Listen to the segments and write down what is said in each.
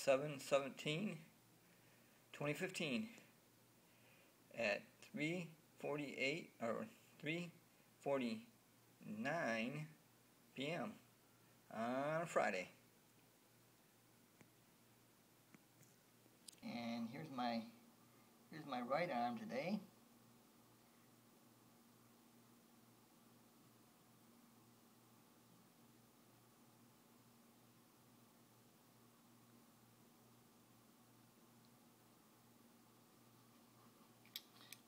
7/17/2015 at 3:48 or 3:49 p.m. on a Friday. And here's my right arm today.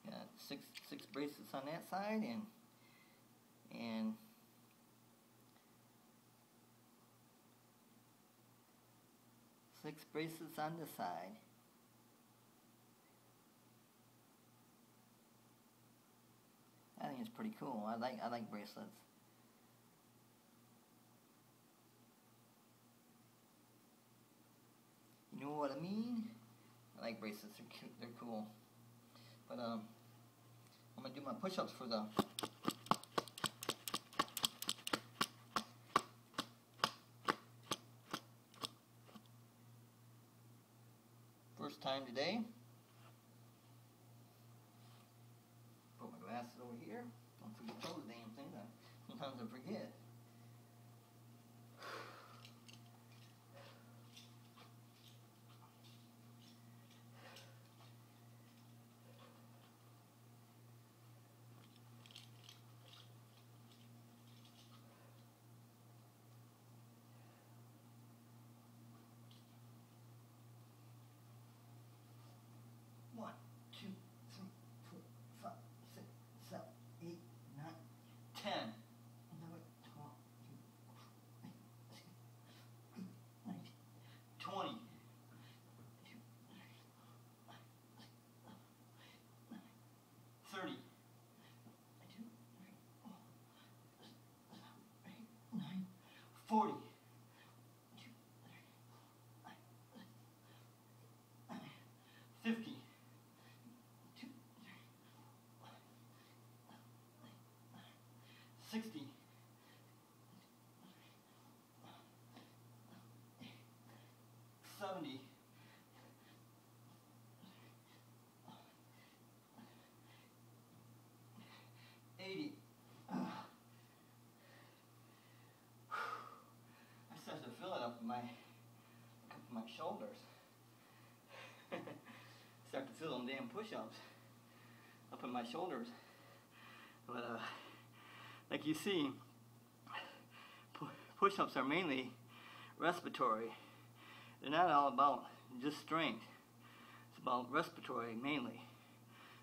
Got six bracelets on that side and 6 bracelets on this side. I think it's pretty cool. I like bracelets. You know what I mean? I like bracelets. They're cute. They're cool. But I'm gonna do my push-ups for the first time today. Put my glasses over here. Don't forget those damn things. Sometimes I forget. One, two, three, 4, 5, 6, 7, 8, 9, 10. 11, 12, 19, 20. 30. 40. 50. 60. 70. 80. I start to feel it up in my shoulders. Start to feel them damn push-ups up in my shoulders. But like you see, push-ups are mainly respiratory. They're not all about just strength. It's about respiratory mainly.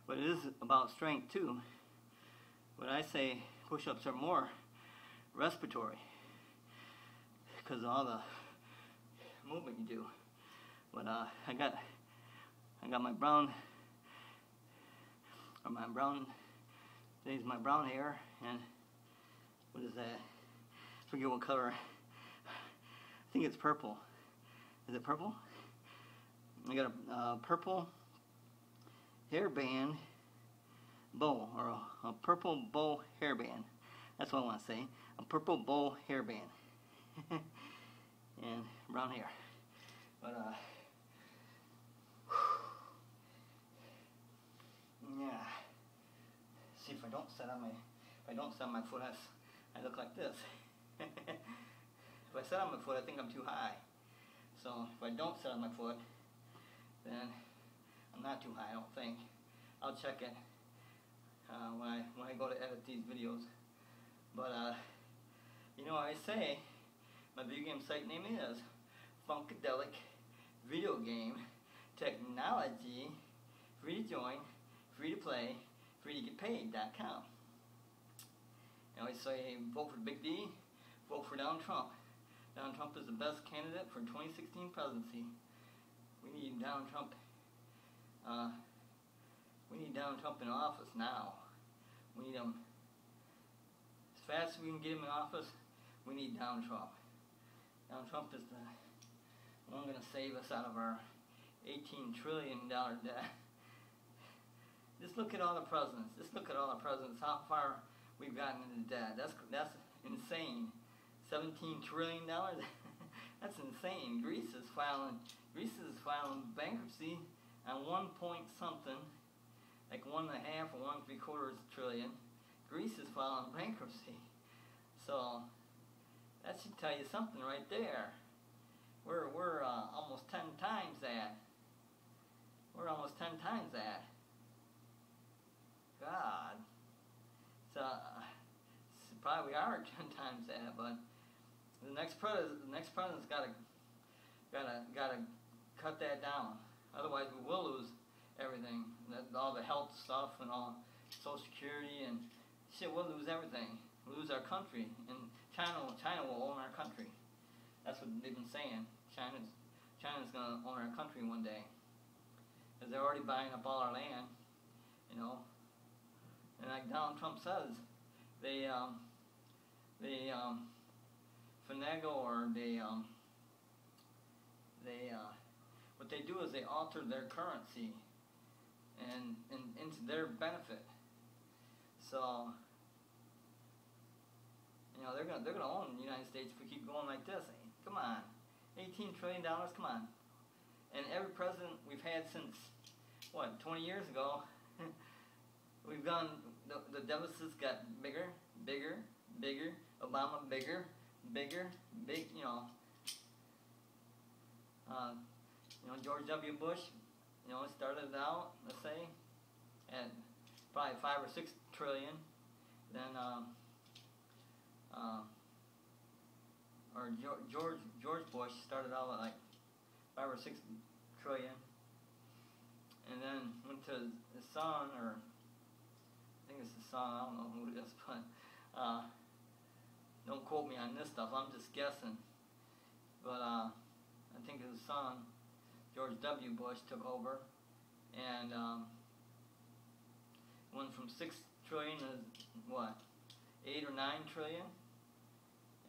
But it is about strength too. But I say push-ups are more respiratory because of all the movement you do. But I got my brown today's my brown hair, and what is that? I forget what color. I think it's purple. Is it purple? I got a purple hairband bow, or a purple bow hairband. That's what I want to say. A purple bow hairband. And brown hair. But yeah. See, if I don't set on my foot, I look like this. If I set on my foot, I think I'm too high. So if I don't set on my foot, then I'm not too high, I don't think. I'll check it when I go to edit these videos. But you know, I say my video game site name is Funkadelic Video Game Technology, free to join, free to play, free to get paid.com. I always say vote for Big D, vote for Donald Trump. Donald Trump is the best candidate for 2016 presidency. We need Donald Trump. We need Donald Trump in office now. We need him as fast as we can get him in office. We need Donald Trump. Donald Trump is the one going to save us out of our $18 trillion debt. Just look at all the presidents. Just look at all the presidents. How far we've gotten into debt. That's insane. $17 trillion. That's insane. Greece is filing bankruptcy on 1 point something, like 1.5 or 1.75 trillion. Greece is filing bankruptcy. So that should tell you something right there. We're almost 10 times that. We're almost 10 times that. God. So probably we are 10 times that, but the next president's gotta cut that down. Otherwise, we will lose everything. All the health stuff and all Social Security and shit. We'll lose everything. We'll lose our country, and China will own our country. That's what they've been saying. China's gonna own our country one day, because they're already buying up all our land, you know. And like Donald Trump says, they finagle, or what they do is they alter their currency and into their benefit. So you know, they're gonna own the United States if we keep going like this. Come on, $18 trillion. Come on. And every president we've had since what, 20 years ago, we've gone. The deficits got bigger. Obama bigger. You know. George W. Bush, you know, started out, let's say, at probably 5 or 6 trillion. Then, or George Bush started out at like 5 or 6 trillion, and then went to his son, or I think it's his son. I don't know who it is, but don't quote me on this stuff. I'm just guessing. But I think his son, George W. Bush, took over, and went from 6 trillion to what, 8 or 9 trillion.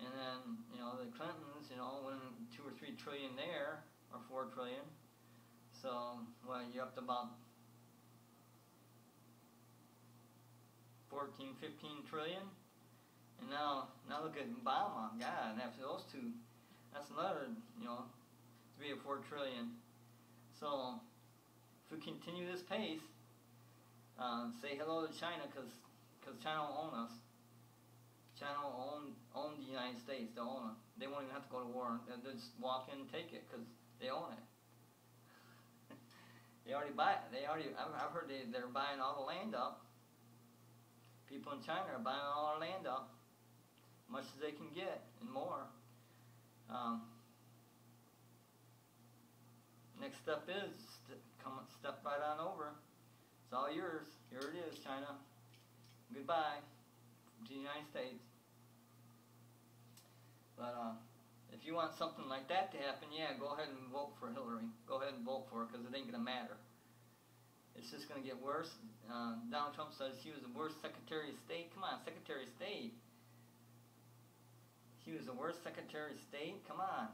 And then, you know, the Clintons, you know, went 2 or 3 trillion there, or 4 trillion. So, well, you're up to about 14, 15 trillion. And now look at Obama. God, and after those two, that's another, you know, 3 or 4 trillion. So, if we continue this pace, say hello to China, because China will own us. China will own the United States. They'll own it. They won't even have to go to war. They'll just walk in and take it, because they own it. They already buy it. I've heard they're buying all the land up. People in China are buying all our land up, much as they can get, and more. Next step is step right on over. It's all yours. Here it is, China. Goodbye to the United States. But if you want something like that to happen, yeah, go ahead and vote for Hillary. Go ahead and vote for her, because it ain't going to matter. It's just going to get worse. Donald Trump says she was the worst Secretary of State. Come on, Secretary of State. She was the worst Secretary of State? Come on.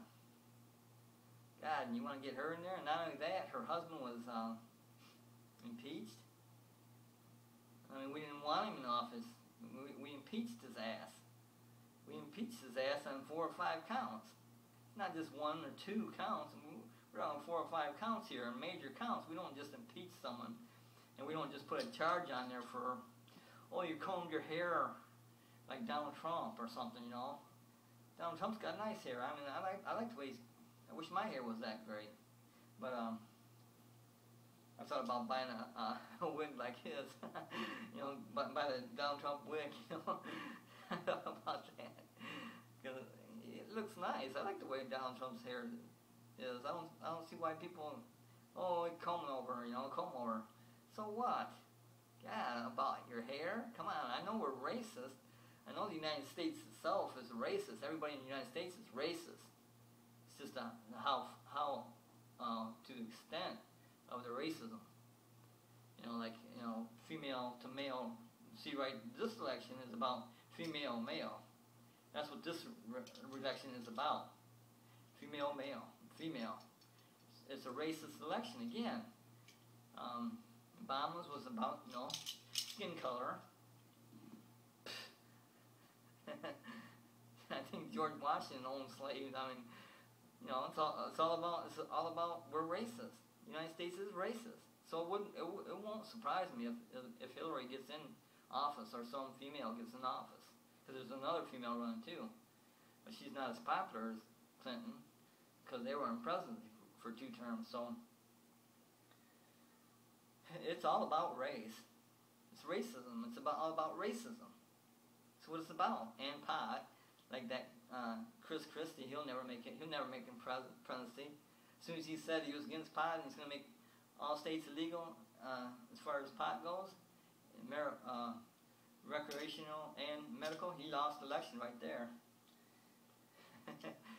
God, and you want to get her in there? And not only that, her husband was impeached. I mean, we didn't want him in office. We impeached his ass. We impeached his ass on 4 or 5 counts. Not just 1 or 2 counts. We're on 4 or 5 counts here, major counts. We don't just impeach someone, and we don't just put a charge on there for, oh, you combed your hair like Donald Trump or something, you know. Donald Trump's got nice hair. I mean, I like the way I wish my hair was that great. But I thought about buying a wig like his, you know, buy the Donald Trump wig, you know. I thought about that, because it looks nice. I like the way Donald Trump's hair is. I don't see why people, oh, comb over, you know, comb over. So what? Yeah, about your hair? Come on, I know we're racist. I know the United States itself is racist. Everybody in the United States is racist. It's just how to the extent of the racism. You know, like, you know, female to male. See, right, this election is about female male. That's what this election is about. Female male. Female. It's a racist election again. Obama's was about, you know, skin color. I think George Washington owned slaves. I mean, You know, it's all about we're racist. The United States is racist. So it won't surprise me if Hillary gets in office or some female gets in office, because there's another female running too, but she's not as popular as Clinton because they were in presidency for 2 terms. So it's all about race. It's racism. It's all about racism. That's what it's about. And pot, like that Chris Christie, he'll never make it. He'll never make it presidency. As soon as he said he was against pot and he's going to make all states illegal as far as pot goes, recreational and medical, he lost the election right there.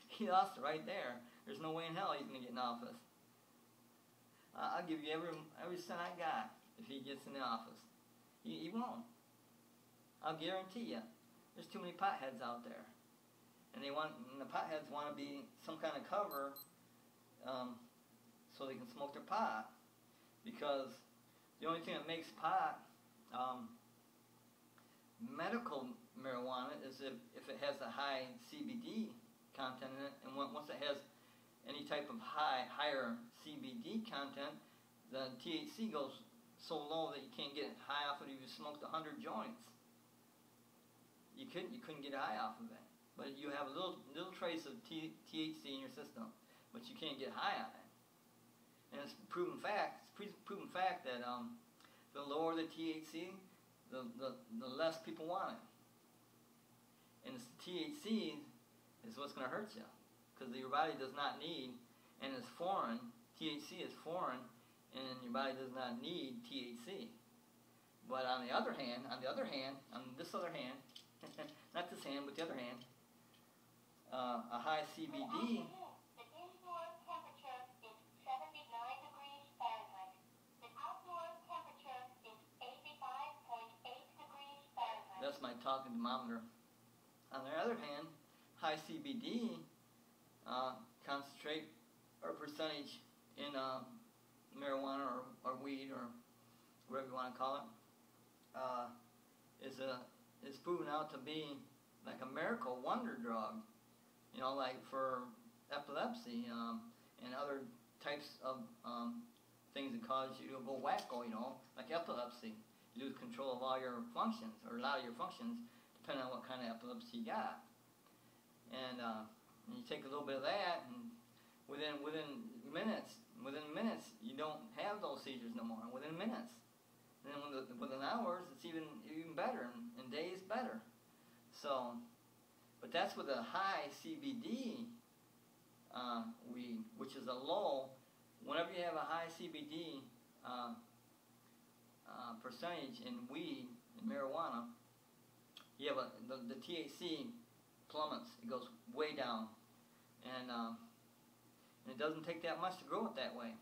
He lost it right there. There's no way in hell he's going to get in office. I'll give you every cent I got if he gets in the office. He won't. I'll guarantee you. There's too many potheads out there, and the potheads want to be some kind of cover, so they can smoke their pot. Because the only thing that makes pot medical marijuana is if it has a high CBD content in it, and once it has any type of higher CBD content, the THC goes so low that you can't get high off it if you smoked 100 joints. You couldn't get high off of it, but you have a little trace of THC in your system, but you can't get high on it. And it's proven fact. It's proven fact that the lower the THC, the less people want it. And it's the THC is what's going to hurt you, because your body does not need, and it's foreign. THC is foreign, and your body does not need THC. But on this other hand, not this hand, but the other hand, a high CBD. That's my talking thermometer. On the other hand, high CBD concentrate or percentage in marijuana or weed or whatever you want to call it is proven out to be like a miracle wonder drug. You know, like for epilepsy and other types of things that cause you to go wacko. You know, like epilepsy. You lose control of all your functions, or a lot of your functions, depending on what kind of epilepsy you got. And you take a little bit of that, and within minutes, you don't have those seizures no more. Within minutes, and then within hours, it's even better, and days better. So, but that's with a high CBD weed, which is a low. Whenever you have a high CBD percentage in weed and marijuana, you have the THC plummets. It goes way down, and it doesn't take that much to grow it that way.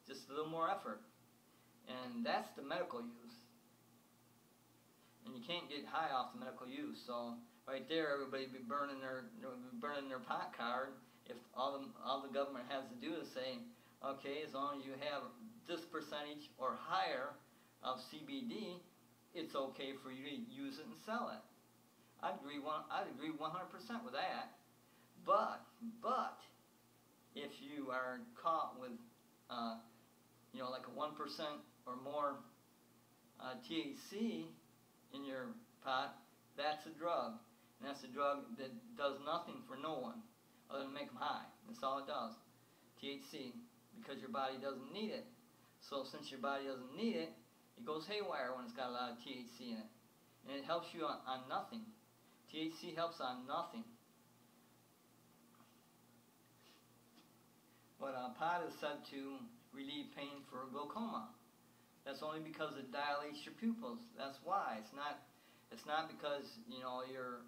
Just a little more effort, and that's the medical use. And you can't get high off the medical use. So right there, everybody be burning their pot card. If all the government has to do is say, okay, as long as you have this percentage or higher of CBD, it's okay for you to use it and sell it. I'd agree 100% with that. But if you are caught with, like a 1% or more THC in your pot, that's a drug. And that's a drug that does nothing for no one other than make them high. That's all it does. THC, because your body doesn't need it. So since your body doesn't need it, it goes haywire when it's got a lot of THC in it. And it helps you on nothing. THC helps on nothing. But pot is said to relieve pain for glaucoma. That's only because it dilates your pupils. That's why. It's not because you're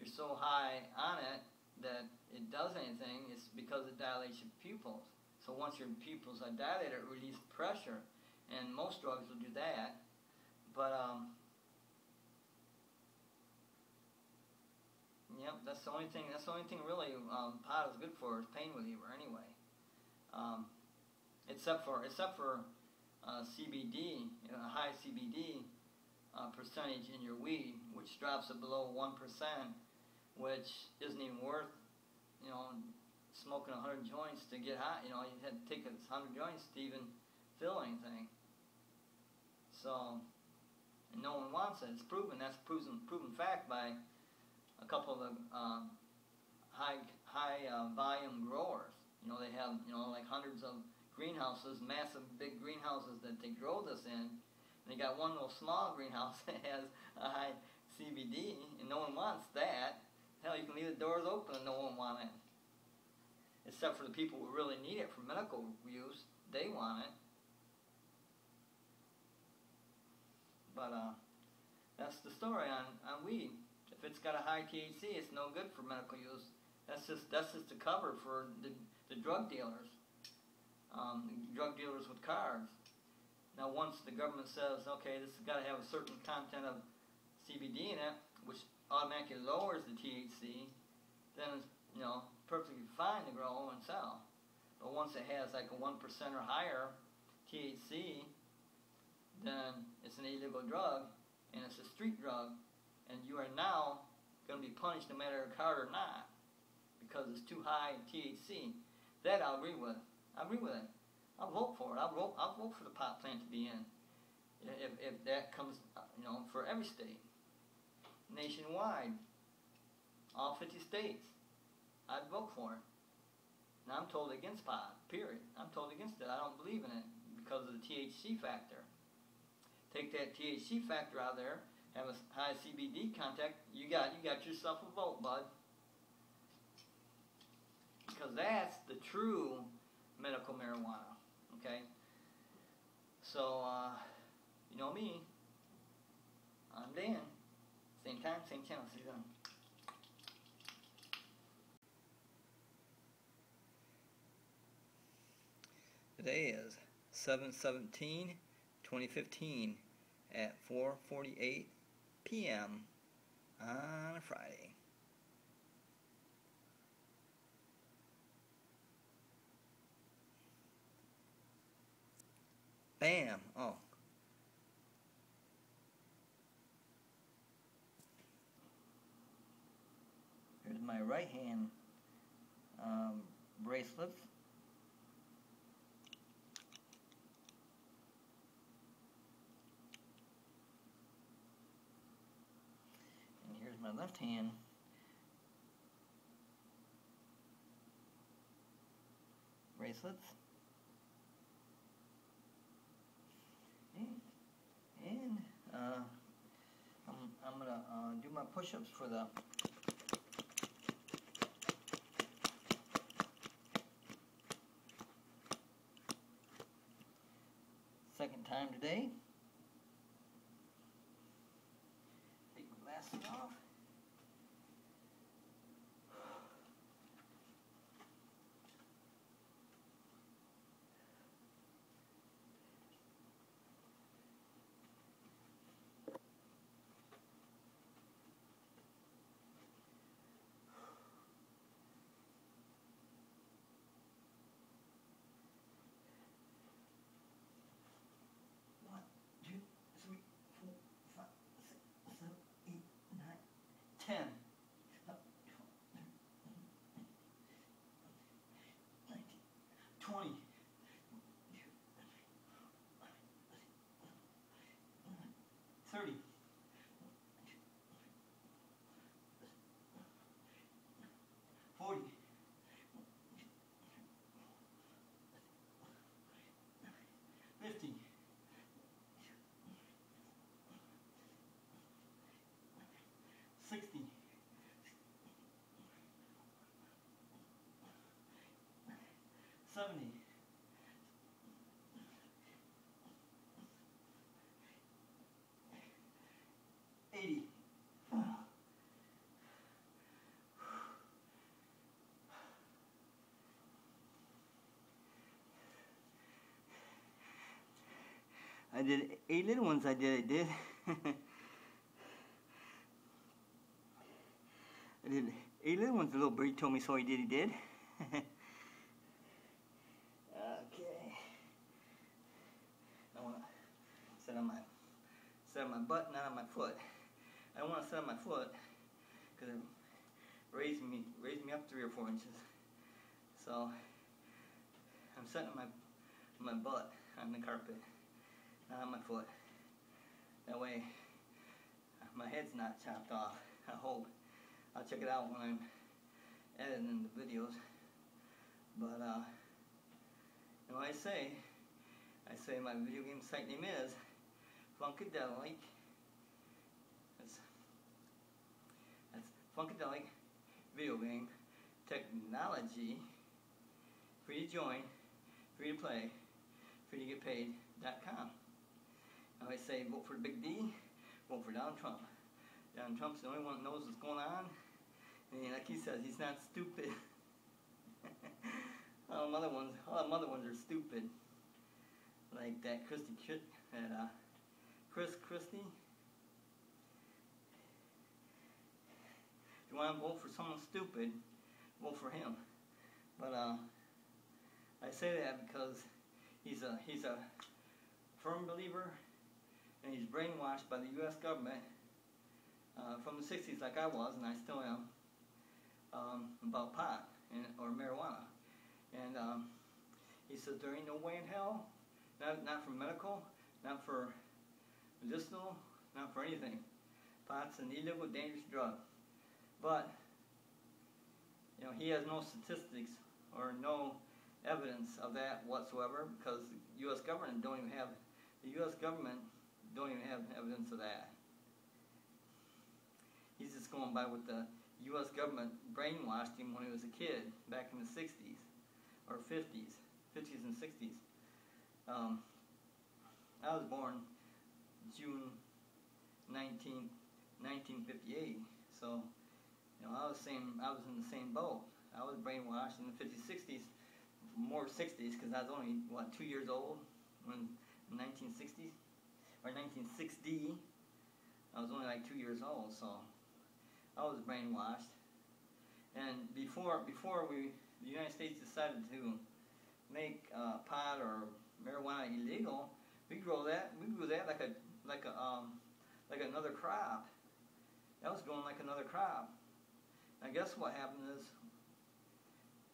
so high on it that it does anything. It's because it dilates your pupils. So once your pupils are dilated, it relieves pressure, and most drugs will do that. But yep, that's the only thing. That's the only thing really pot is good for, is pain reliever anyway. Except for CBD, a high CBD percentage in your weed, which drops it below 1%, which isn't even worth you know, smoking 100 joints to get high. You know, you had to take 100 joints to even feel anything. So, and no one wants it. It's proven. That's proven fact by a couple of the high volume growers. You know, they have, you know, like hundreds of greenhouses, massive big greenhouses that they grow this in. And they got one little small greenhouse that has a high CBD, and no one wants that. Hell, you can leave the doors open and no one wants it. Except for the people who really need it for medical use, they want it. But that's the story on weed. If it's got a high THC, it's no good for medical use. That's just a cover for the drug dealers, drug dealers with cars. Now, once the government says, okay, this has got to have a certain content of CBD in it, which automatically lowers the THC, then it's, you know, perfectly fine to grow and sell. But once it has like a 1% or higher THC, then it's an illegal drug, and it's a street drug, and you are now going to be punished no matter hard or not, because it's too high in THC. That I'll agree with. I agree with it. I'll vote for it. I'll vote for the pot plant to be in, if that comes, you know, for every state, nationwide, all 50 states. I'd vote for it. And I'm totally against pot. Period. I'm totally against it. I don't believe in it because of the THC factor. Take that THC factor out of there, have a high CBD content, you got yourself a vote, bud. Because that's the true medical marijuana. Okay? So, you know me. I'm Dan. Same time, same channel. See you then. Today is 7/17/2015 at 4:48 p.m. on a Friday. Bam! Oh. Here's my right hand bracelets. And here's my left hand bracelets. And I'm gonna do my push-ups for the second time today. Take my glasses off. I did 8 little ones. I did. I did 8 little ones. The little birdie told me so. He did. Okay. I want to sit on my butt, not on my foot. I don't want to sit on my foot because it raised me. raised me up 3 or 4 inches. So I'm sitting on my butt on the carpet, not on my foot. That way my head's not chopped off, I hope. I'll check it out when I'm editing the videos. But you know, I say my video game site name is Funkadelic. That's Funkadelic Video Game Technology. Free to join, free to play, free to get paid.com. I always say vote for Big D, vote for Donald Trump. Donald Trump's the only one that knows what's going on, and like he says, he's not stupid. all them other ones are stupid. Like that Chris Christie. If you want to vote for someone stupid, vote for him. But I say that because he's a firm believer, and he's brainwashed by the U.S. government from the 60s, like I was, and I still am, about pot or marijuana. And he says there ain't no way in hell, not for medical, not for medicinal, not for anything. Pot's an illegal, dangerous drug. But you know, he has no statistics or no evidence of that whatsoever, because the U.S. government don't even have evidence of that. He's just going by what the U.S. government brainwashed him when he was a kid back in the 60s or 50s and 60s. I was born June 19th, 1958, so you know, I was in the same boat. I was brainwashed in the 50s, 60s, more 60s, because I was only, 2 years old when 1960s, or 1960. I was only like 2 years old, so I was brainwashed. And before the United States decided to make pot or marijuana illegal, we grew that like another crop. That was going like another crop. I guess what happened is,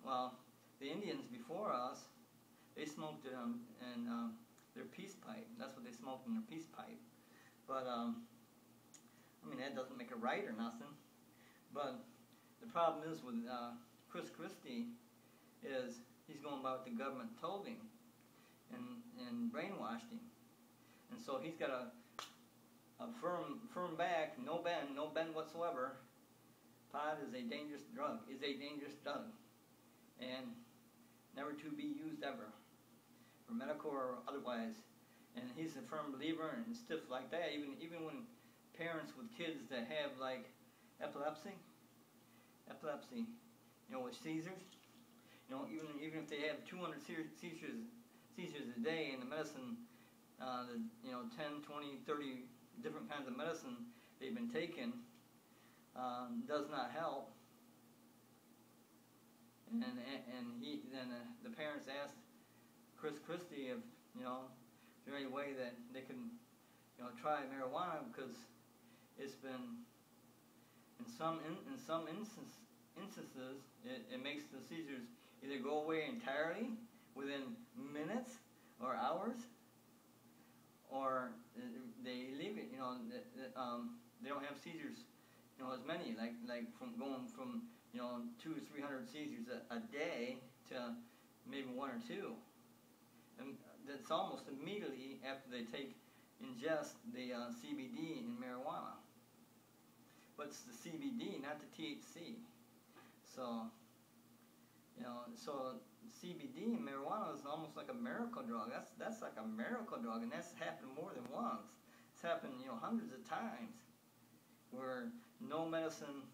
well, the Indians before us, they smoked it in their peace pipe. That's what they smoked in their peace pipe. But I mean, that doesn't make it right or nothing. But the problem is with Chris Christie is he's going by what the government told him and brainwashed him. And so he's got a firm back, no bend whatsoever. Pot is a dangerous drug, and never to be used ever, for medical or otherwise. And he's a firm believer and stuff like that. Even when parents with kids that have like epilepsy, you know, with seizures, you know, even if they have 200 seizures a day, and the medicine, you know, 10, 20, 30 different kinds of medicine they've been taking does not help. And the parents asked Chris Christie if, you know, is there any way that they can, you know, try marijuana, because it's been in some instances it makes the seizures either go away entirely within minutes or hours, or they leave it. You know, they don't have seizures, you know, as many, like from going from, you know, 200 or 300 seizures a day to maybe 1 or 2, and that's almost immediately after they ingest the CBD in marijuana. But it's the CBD, not the THC. So, you know, so CBD in marijuana is almost like a miracle drug. That's like a miracle drug, and that's happened more than once. It's happened, you know, hundreds of times, where no medicine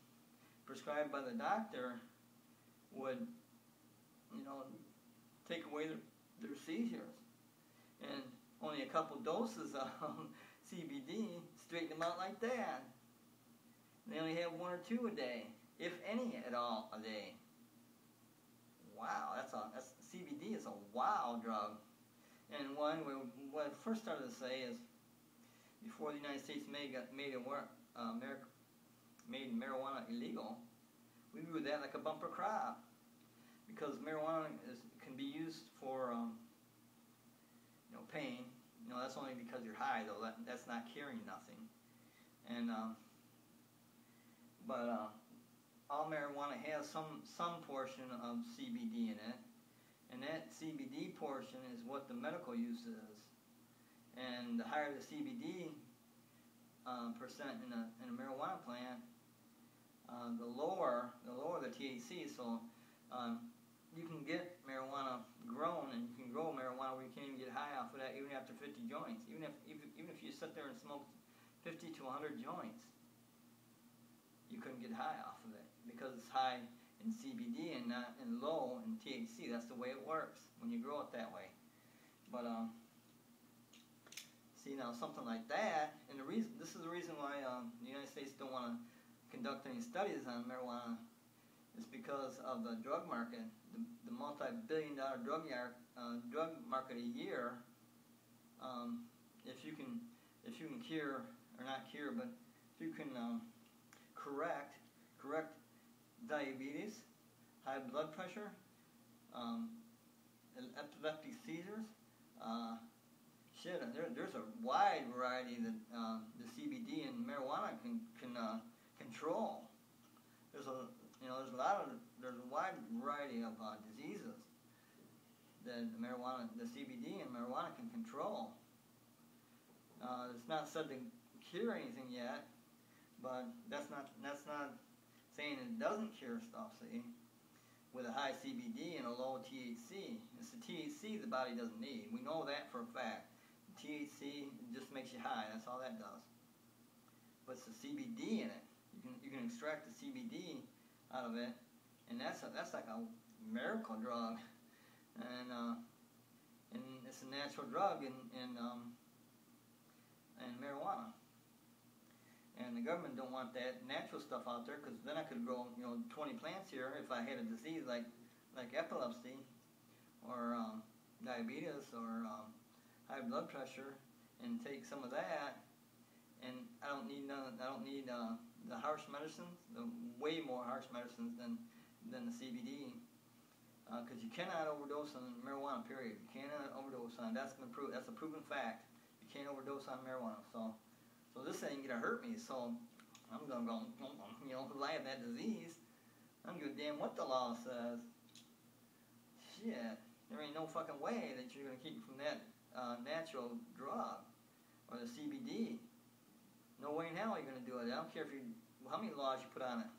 prescribed by the doctor would, you know, take away their seizures, and only a couple doses of CBD straighten them out like that. They only have 1 or 2 a day, if any at all, a day. Wow, CBD is a wild drug. And what I first started to say is, before the United States made marijuana illegal, we view that like a bumper crop, because marijuana can be used for pain. That's only because you're high, though. That's not curing nothing. And but all marijuana has some portion of CBD in it, and that CBD portion is what the medical use is. And the higher the CBD percent in a marijuana plant, the lower the THC. So you can get marijuana grown, and you can grow marijuana where you can't even get high off of that, even after 50 joints. Even if you sit there and smoke 50 to 100 joints, you couldn't get high off of it, because it's high in CBD and not in low in THC. That's the way it works when you grow it that way. But see, now something like that, and this is the reason why the United States don't want to conduct any studies on marijuana, is because of the drug market, the multi-billion-dollar drug market a year. If you can cure, or not cure, but if you can correct diabetes, high blood pressure, epileptic seizures, there's a wide variety that the CBD and marijuana can control. There's a wide variety of diseases that the CBD and marijuana can control. It's not said to cure anything yet, but that's not saying it doesn't cure stuff. See, with a high CBD and a low THC, it's the THC the body doesn't need. We know that for a fact. THC just makes you high. That's all that does. But it's the CBD in it. You can extract the CBD out of it, and that's like a miracle drug, and it's a natural drug in marijuana. And the government don't want that natural stuff out there, because then I could grow 20 plants here if I had a disease like epilepsy or diabetes or high blood pressure, and take some of that. And I don't need the harsh medicines, the way more harsh medicines than the CBD, because you cannot overdose on marijuana. Period. You cannot overdose on it. That's been proved. That's a proven fact. You can't overdose on marijuana. So this ain't gonna hurt me. So I'm gonna go. If I have that disease, I don't give a damn what the law says. Shit, there ain't no fucking way that you're gonna keep me from that natural drug or the CBD. No way in hell are you going to do it. I don't care how many laws you put on it.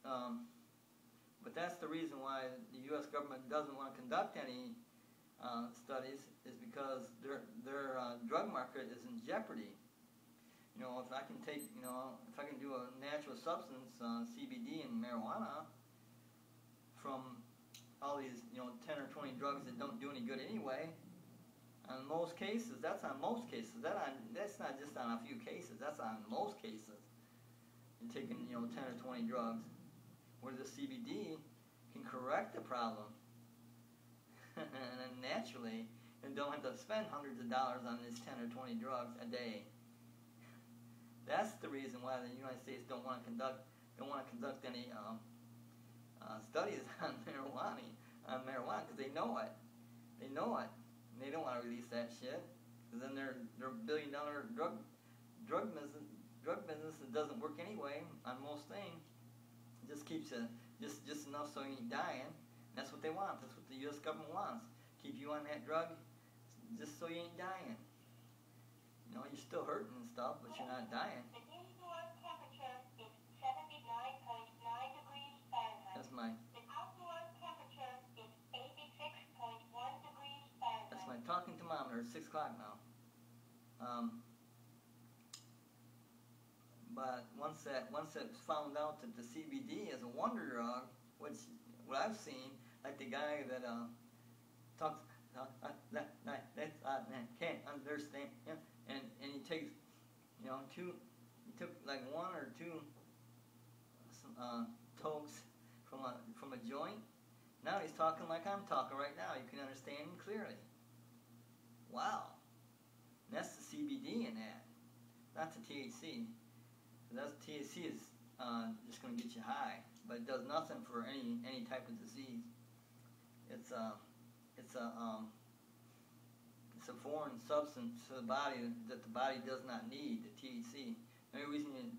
But that's the reason why the U.S. government doesn't want to conduct any studies, is because their drug market is in jeopardy. If I can do a natural substance, CBD and marijuana, from all these 10 or 20 drugs that don't do any good anyway. On most cases, that's on most cases. That's not just on a few cases. That's on most cases. You're taking 10 or 20 drugs, where the CBD can correct the problem, and naturally, and don't have to spend hundreds of dollars on these 10 or 20 drugs a day. That's the reason why the United States don't want to conduct any studies on marijuana, because they know it. They know it. And they don't want to release that shit, because then their billion-dollar drug business that doesn't work anyway on most things. It just keeps you just enough so you ain't dying. That's what they want. That's what the U.S. government wants. Keep you on that drug just so you ain't dying. You're still hurting and stuff, but you're not dying. The indoor temperature is 79.9 degrees Fahrenheit. That's my. The outdoor temperature is 86.1 degrees Fahrenheit. That's my talking thermometer. It's 6 o'clock now. But once it's found out that the CBD is a wonder drug, what I've seen, like the guy that talks can't understand, and he takes he took like 1 or 2 tokes from a joint. Now he's talking like I'm talking right now. You can understand him clearly. Wow. And that's the CBD in that, not the THC. That's THC is just going to get you high, but it does nothing for any type of disease. It's a foreign substance to the body that the body does not need, the THC. The only reason you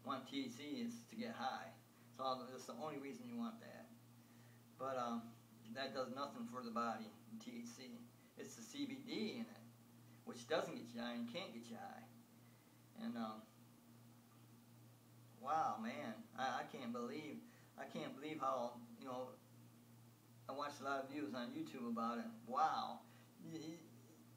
want THC is to get high. So that's the only reason you want that. But that does nothing for the body, the THC. It's the CBD in it, which doesn't get you high and can't get you high. And wow, man, I can't believe how, you know, I watched a lot of videos on YouTube about it. Wow,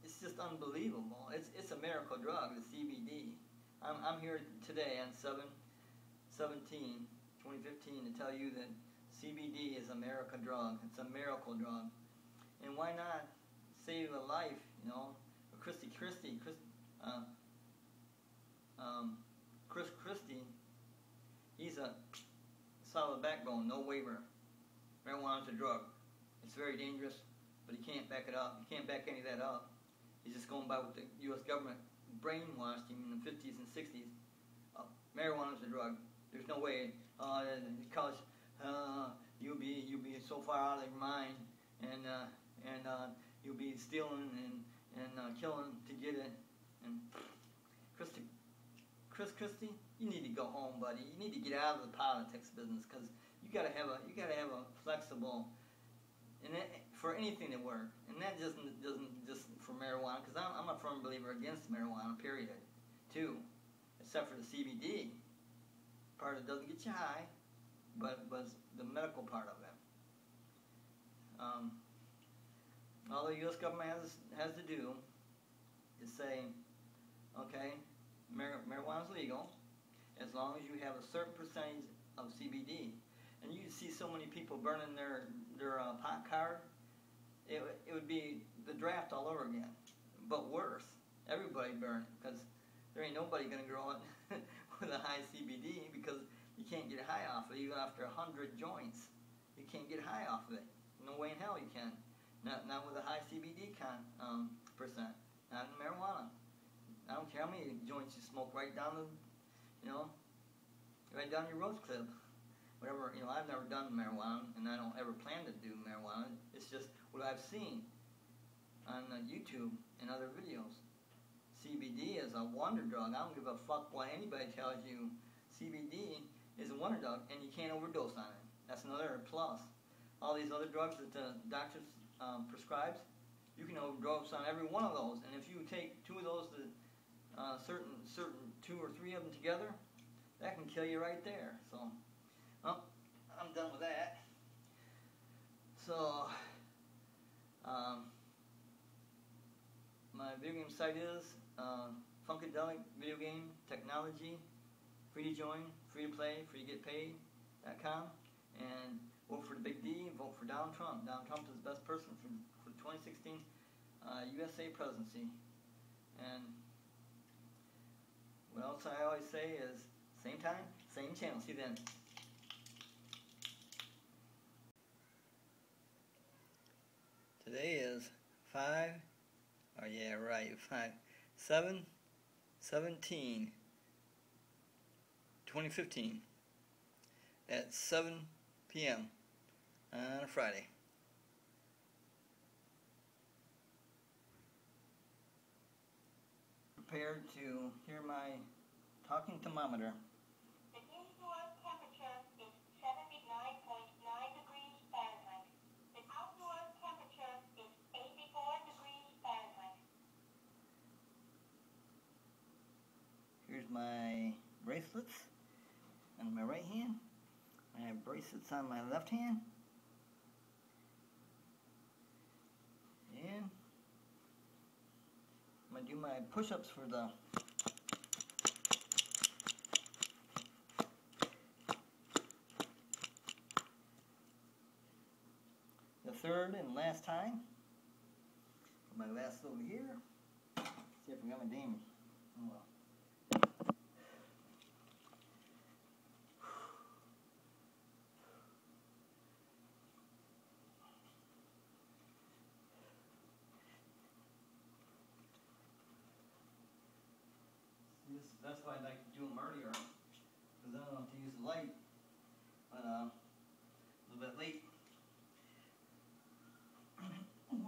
it's just unbelievable. It's a miracle drug, the CBD. I'm here today on 7/17/2015 to tell you that CBD is a miracle drug. It's a miracle drug, and why not save a life? You know, Chris Christie, he's a solid backbone, no waiver. Marijuana's a drug. It's very dangerous, but he can't back it up. He can't back any of that up. He's just going by what the U.S. government brainwashed him in the 50s and 60s. Marijuana's a drug. There's no way because you'll be so far out of your mind, and you'll be stealing and killing to get it. And Chris Christie, you need to go home, buddy. You need to get out of the politics business, because you gotta have a flexible, and for anything to work, and that doesn't just for marijuana, because I'm a firm believer against marijuana, period, too, except for the CBD part. It doesn't get you high, but the medical part of it. All the U.S. government has to do is say, okay, marijuana is legal as long as you have a certain percentage of CBD. And you see so many people burning their pot card. It would be the draft all over again, but worse. Everybody burn it, because there ain't nobody going to grow it with a high CBD, because you can't get high off it. Even after 100 joints, you can't get high off of it. No way in hell you can. Not with a high CBD percent. Not in marijuana. I don't care how many joints you smoke, right down right down your rose clip. Whatever, I've never done marijuana, and I don't ever plan to do marijuana. It's just what I've seen on YouTube and other videos. CBD is a wonder drug. I don't give a fuck what anybody tells you. CBD is a wonder drug, and you can't overdose on it. That's another plus. All these other drugs that the doctor prescribes, you can overdose on every one of those. And if you take two of those, certain 2 or 3 of them together, that can kill you right there. So, well, I'm done with that. So, my video game site is Funkadelic Video Game Technology. Free to join, free to play, free to get paid.com. And vote for the Big D, vote for Donald Trump. Donald Trump is the best person for the 2016 USA presidency. And what else I always say is, same time, same channel. See you then. Today is 7/17/2015 at 7 p.m. on a Friday. Prepared to hear my talking thermometer. The indoor temperature is 79.9 degrees Fahrenheit. The outdoor temperature is 84 degrees Fahrenheit. Here's my bracelets on my right hand. I have bracelets on my left hand. And I'm going to do my push-ups for the third and last time. Put my glasses over here. See if I got my damn. Oh well. That's why I like to do them earlier. light, but a little bit late. 1,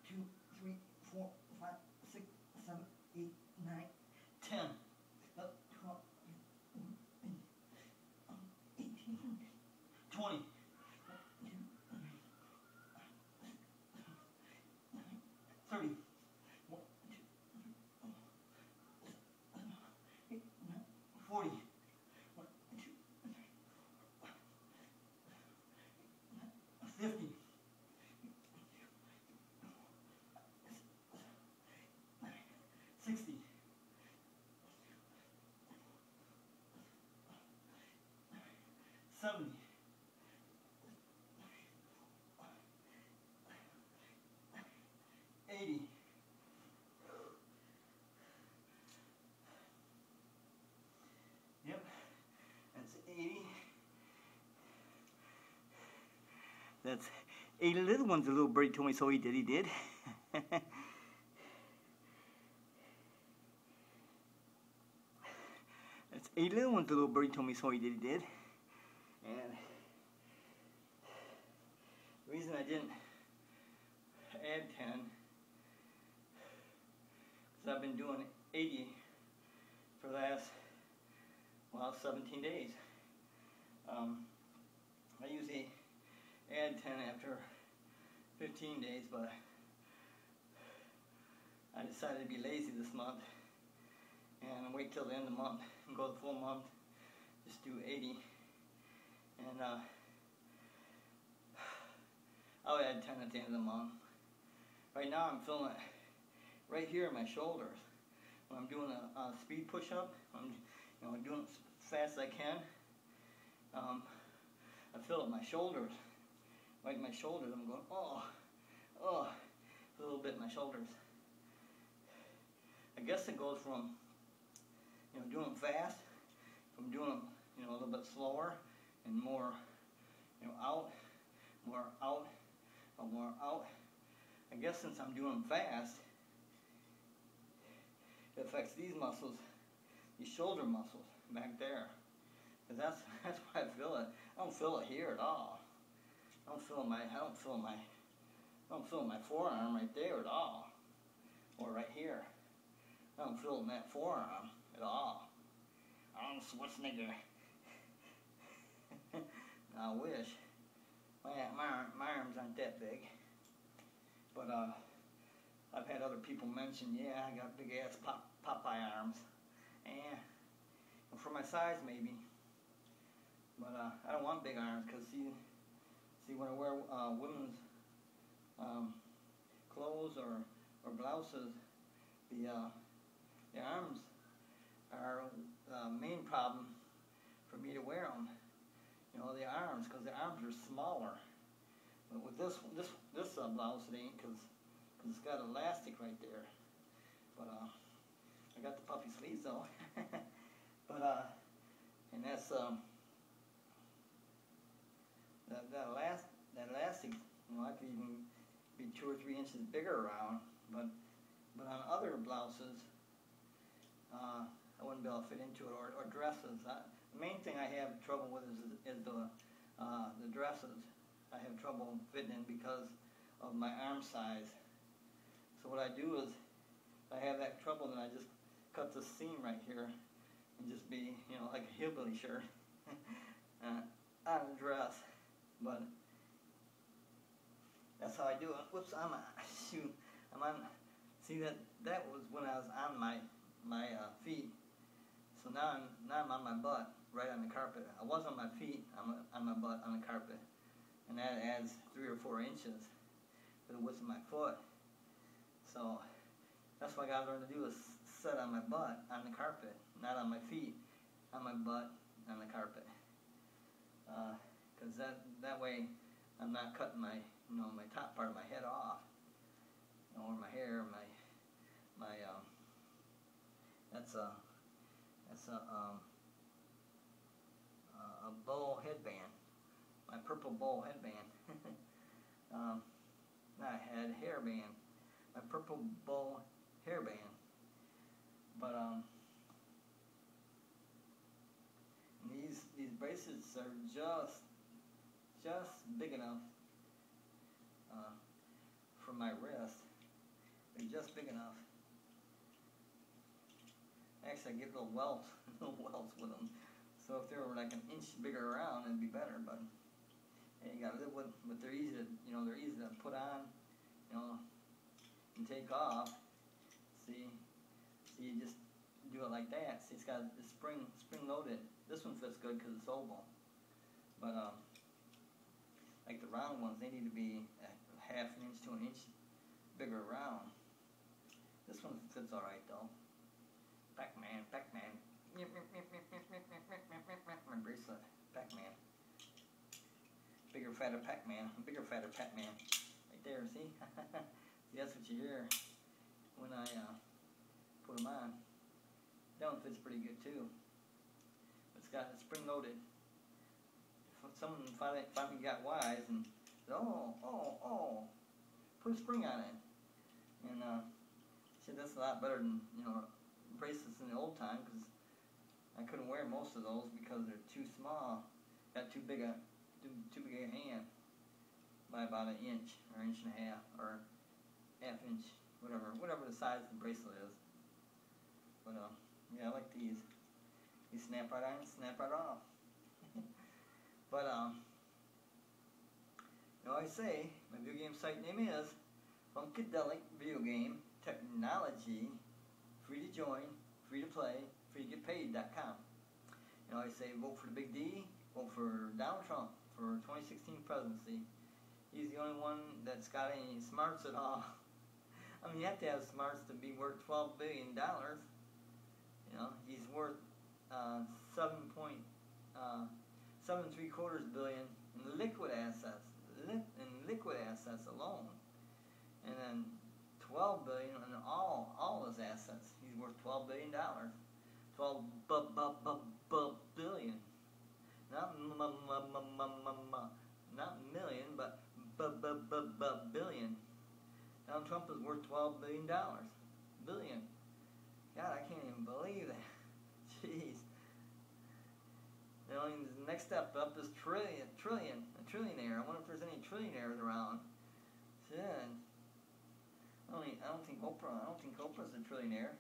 2, 3, 4, 5, 6, 7, 8, 9, 10. 12, 18, 20. 30. 1, 2, 8, 9, 40. 1, 2, 50. 60. 70. 80. 80. That's 80 little ones. The little birdie told me so he did. That's 80 little ones. The little birdie told me so he did. And the reason I didn't add 10 because I've been doing 80 for the last, well, 17 days. I usually add 10 after 15 days, but I decided to be lazy this month and wait till the end of the month and go the full month, just do 80. And I'll add 10 at the end of the month. Right now I'm feeling it right here in my shoulders. When I'm doing a speed push-up, I'm doing it as fast as I can. I feel it in my shoulders, right in my shoulders. I'm going, oh, a little bit in my shoulders. I guess it goes from, doing them fast, from doing them, a little bit slower and more, out, more out, more out. I guess since I'm doing them fast, it affects these muscles, these shoulder muscles back there. Cause that's why I feel it. I don't feel it here at all. I don't feel my forearm right there at all, or right here. I don't feel it in that forearm at all. I'm Schwarzenegger. I wish. My arms aren't that big. But I've had other people mention, yeah, I got big ass Popeye arms. For my size maybe. But I don't want big arms because see when I wear women's clothes or blouses, the arms are the main problem for me to wear them. The arms, because the arms are smaller. But with this blouse, it ain't, because it's got elastic right there. But I got the puffy sleeves though. But and that's that elastic, I could even be 2 or 3 inches bigger around. But on other blouses, I wouldn't be able to fit into it, or dresses. The main thing I have trouble with is the dresses. I have trouble fitting in because of my arm size. So what I do is, if I have that trouble, then I just cut the seam right here and just be, like a hillbilly shirt on a dress. But that's how I do it. Whoops, I'm on. See, that was when I was on my feet. So now I'm on my butt, right on the carpet. I was on my feet, I'm on my butt on the carpet. And that adds 3 or 4 inches to the width of my foot. So that's what I gotta learn to do, is sit on my butt on the carpet, not on my feet, on my butt on the carpet. Because that way I'm not cutting my my top part of my head off, or my hair, that's a bow headband, my purple bow headband. Not hairband, my purple bow hairband. But these bracelets are just big enough for my wrist. They're just big enough. Actually, I get little welts, with them. So if they were like an inch bigger around, it'd be better. But hey, you gotta live with. But they're easy to, they're easy to put on, and take off. See, you just do it like that. See, it's got the spring loaded. This one fits good because it's oval. But like the round ones, they need to be a half an inch to an inch bigger around. This one fits all right though. Pac-Man. My bracelet, Pac-Man. Bigger, fatter Pac-Man. Right there, see? See, that's what you hear when I put them on. That one fits pretty good too. It's got a spring loaded. Someone finally got wise and said, oh, put a spring on it. And said that's a lot better than bracelets in the old time, because I couldn't wear most of those because they're too small. Got too big a hand by about an inch or inch and a half or half inch, whatever the size of the bracelet is. But yeah, I like these. You snap right on, snap right off. But I say my video game site name is Funkadelic Video Game Technology. Free to join, free to play, free to get paid.com. I say vote for the Big D, vote for Donald Trump for 2016 presidency. He's the only one that's got any smarts at all. I mean, you have to have smarts to be worth $12 billion. He's worth 7.3 billion in liquid assets, alone, and then 12 billion in all his assets. He's worth $12 billion. 12 billion. Not million, but billion. Donald Trump is worth $12 billion. Billion. God, I can't even believe that. Jeez. The next step up is a trillionaire. I wonder if there's any trillionaires around. Shit. I don't think Oprah's a trillionaire.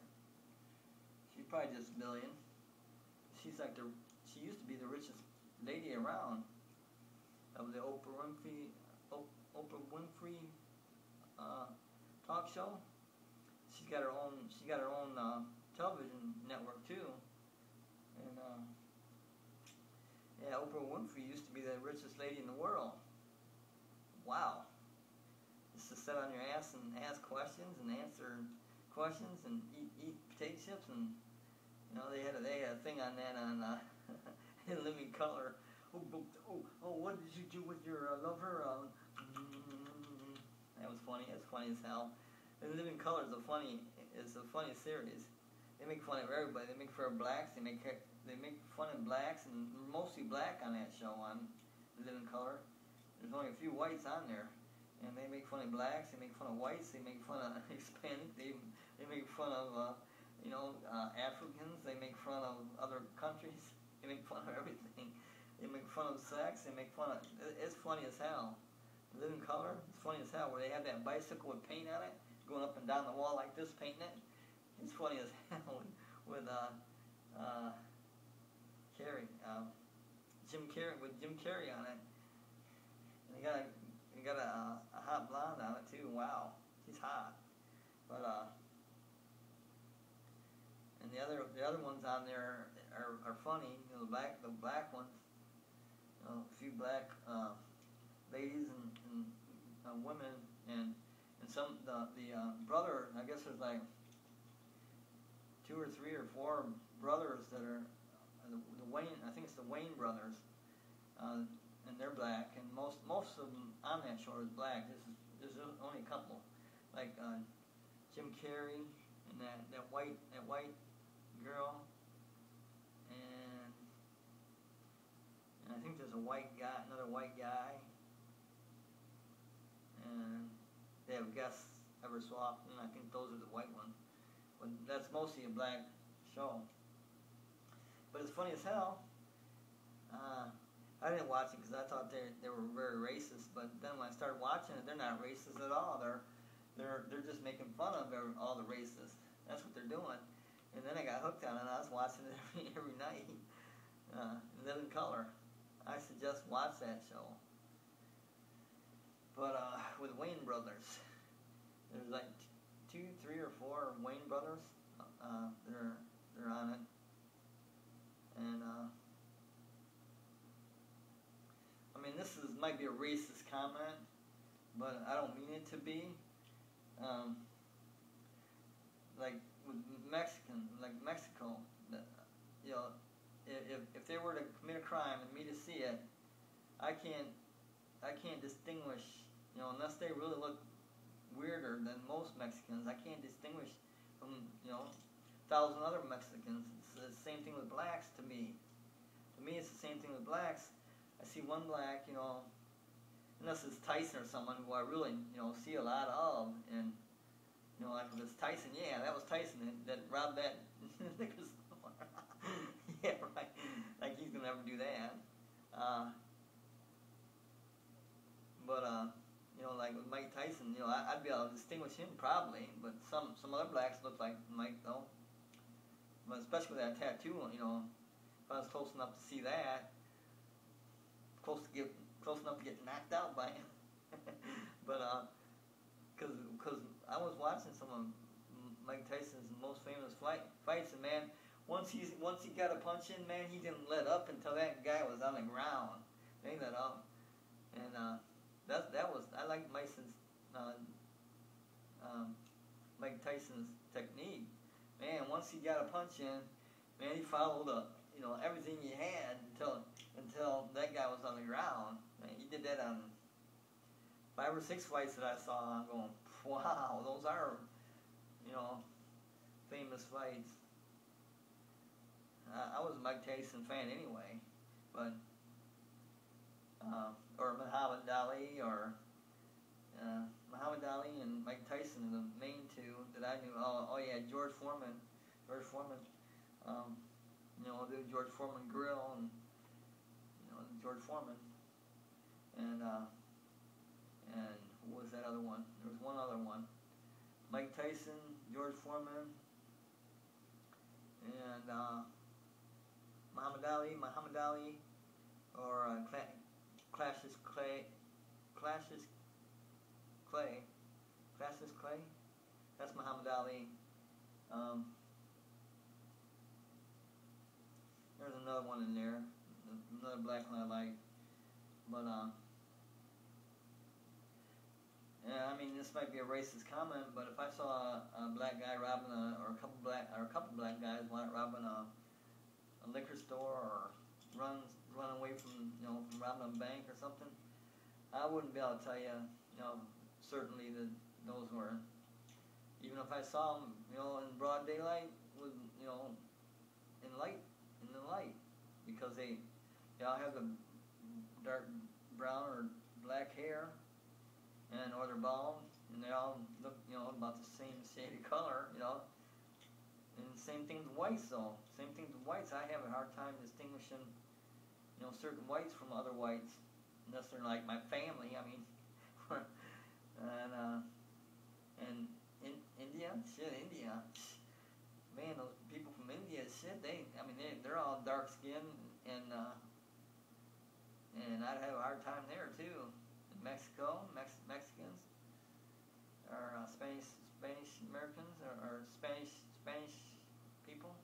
She's probably just a billion. She used to be the richest lady around of the Oprah Winfrey talk show. She's got her own television network too. And yeah, Oprah Winfrey used to be the richest lady in the world. Wow. Just to sit on your ass and ask questions and answer questions and eat potato chips, and they had a thing on that on in Living Color. Oh, what did you do with your lover? That was funny. That's funny as hell. And Living Color is a funny series. They make fun of everybody. They make fun of blacks. They make fun of blacks, and mostly black on that show on Living Color. There's only a few whites on there, and they make fun of blacks. They make fun of whites. They make fun of Hispanic. They make fun of Africans. They make fun of other countries. They make fun of everything. They make fun of sex. They make fun of. It's funny as hell. Living Color. It's funny as hell. Where they have that bicycle with paint on it, going up and down the wall like this, painting it. It's funny as hell with Jim Carrey on it. And he got a hot blonde on it too. Wow, he's hot. But and the other ones on there are funny. The black ones. A few black ladies and women and some the brother. I guess there's like 2 or 3 or 4 brothers that are the Wayne. I think it's the Wayne brothers, and they're black. And most of them on that show is black. There's only a couple, like Jim Carrey and that white girl, and I think there's another white guy, and they have guests ever so often. I think those are the white ones. But that's mostly a black show. But it's funny as hell. I didn't watch it because I thought they were very racist. But then when I started watching it, they're not racist at all. They're just making fun of all the racists. That's what they're doing. And then I got hooked on it. And I was watching it every night. Living Color. I suggest watch that show. But with Wayne brothers, there's like 2, 3, or 4 Wayne brothers. They're on it, and I mean might be a racist comment, but I don't mean it to be. Like with Mexico, you know, if they were to commit a crime and me to see it, I can't distinguish, you know, unless they really look weirder than most Mexicans. I can't distinguish from, you know, 1,000 other Mexicans. It's the same thing with blacks to me. To me, it's the same thing with blacks. I see one black, you know, unless it's Tyson or someone who I really, you know, see a lot of, and, you know, like if it's Tyson, yeah, that was Tyson that robbed that liquor store. Yeah, right. Like he's gonna never do that. You know, like with Mike Tyson, you know, I'd be able to distinguish him probably, but some other blacks look like Mike though. But especially with that tattoo, you know, if I was close enough to see that, close enough to get knocked out by him. But because I was watching some of Mike Tyson's most famous fights, and man, once he got a punch in, man, he didn't let up until that guy was on the ground. He let up, and I like Mike Tyson's technique. Man, once he got a punch in, man, he followed up, you know, everything he had until that guy was on the ground. Man, he did that on 5 or 6 fights that I saw. I'm going, wow, those are, you know, famous fights. I was a Mike Tyson fan anyway, but or Muhammad Ali, or Muhammad Ali and Mike Tyson are the main 2 that I knew. Oh yeah, George Foreman. You know, the George Foreman grill, and you know, George Foreman, and who was that other one? There was one other one. Mike Tyson, George Foreman, and Muhammad Ali, or Cassius Clay. That's Muhammad Ali. There's another one in there, another black one I like, but yeah, I mean, this might be a racist comment, but if I saw a black guy robbing or a couple black guys robbing a liquor store, or run away from, you know, from robbing a bank or something, I wouldn't be able to tell you, you know, certainly that those were, even if I saw them, you know, in broad daylight, with, you know, in the light, because they all have the dark brown or black hair, and or they're bald, and they all look, you know, about the same shade of color, you know. And same thing with whites, though. Same thing with whites. I have a hard time distinguishing, you know, certain whites from other whites, unless they're like my family. I mean, and in India, man, those people from India, they're all dark skinned, and I'd have a hard time there too. In Mexico, Mexicans, or Spanish Americans, or Spanish people,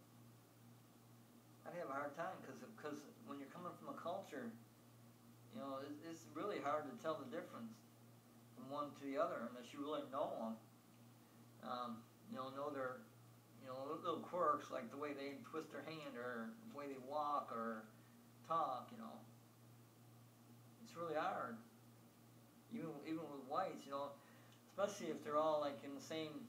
I'd have a hard time because when you're coming from a culture, you know, it's really hard to tell the difference from one to the other unless you really know them. You know their, you know, little quirks, like the way they twist their hand, or the way they walk or talk. You know, it's really hard. Even with whites, you know, especially if they're all like in the same,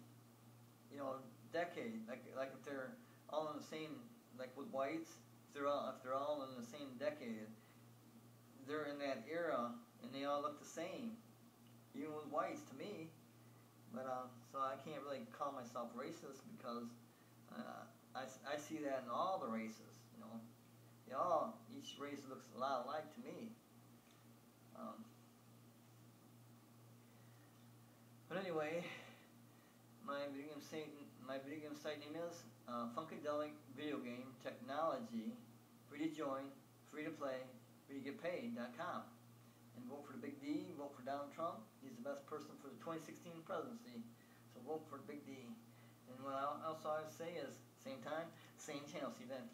you know, decade. Like if they're all in the same, like with whites, if they're all in the same decade, they're in that era, and they all look the same. Even with whites, to me. But so I can't really call myself racist, because I see that in all the races. You know, each race looks a lot alike to me. But anyway, my video game site name is Funkadelic Video Game Technology. Free to join, free to play, free to get paid.com. And vote for the Big D, vote for Donald Trump. He's the best person for the 2016 presidency. So vote for the Big D. And what else I would say is, same time, same channel. See you then.